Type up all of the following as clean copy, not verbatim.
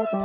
Darling,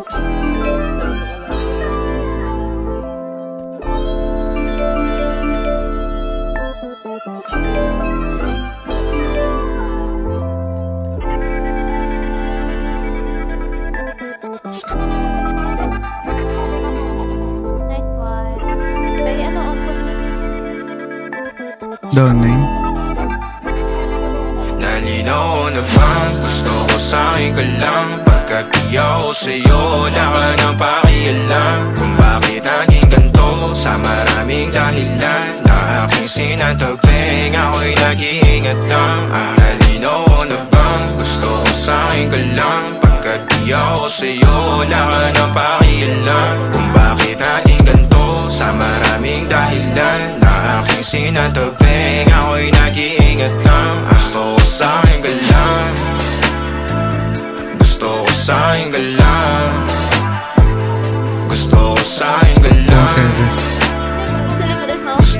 nalinaw na bang gusto ko sa'kin ka lang? Pagkat di ako sa'yo, wala ka nang pakialam. Kung bakit naging ganito sa maraming dahilan na aking sinatagping, ako'y nag-iingat lang. Nalinaw na bang gusto ko sa'kin ka lang? Pagkat di ako sa'yo, wala ka nang pakialam. Kung bakit naging ganito sa maraming dahilan na aking sinatagping, ako'y nag-iingat lang. Gusto ko sa'kin ka lang, gusto ko sa'kin ka lang, gusto ko sa'kin ka lang, gusto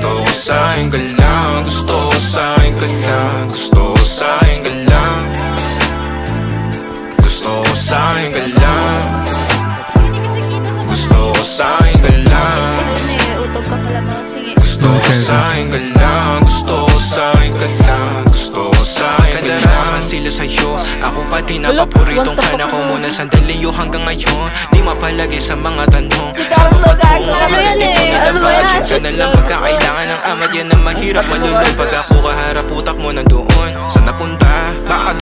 ko sa'kin ka lang, gusto ko sa'kin ka lang, gusto ko sa'kin ka lang, gusto ko sa'kin ka lang, gusto ko sa'kin ka lang, gusto ko sa'kin ka lang, gusto ko sa'kin ka lang, gusto ko sa'kin ka lang. Sila sa'yo, ako pati napapuritong ka na ko muna sandali yo hanggang ngayon. Di mapalagi sa mga tanong, sa mapagtungo makagaling ko na budget ka na lang pagkakailangan ng amat. Yan ang mahirap malulong pag ako kaharap, utak mo nandoon. Saan napunta? Baka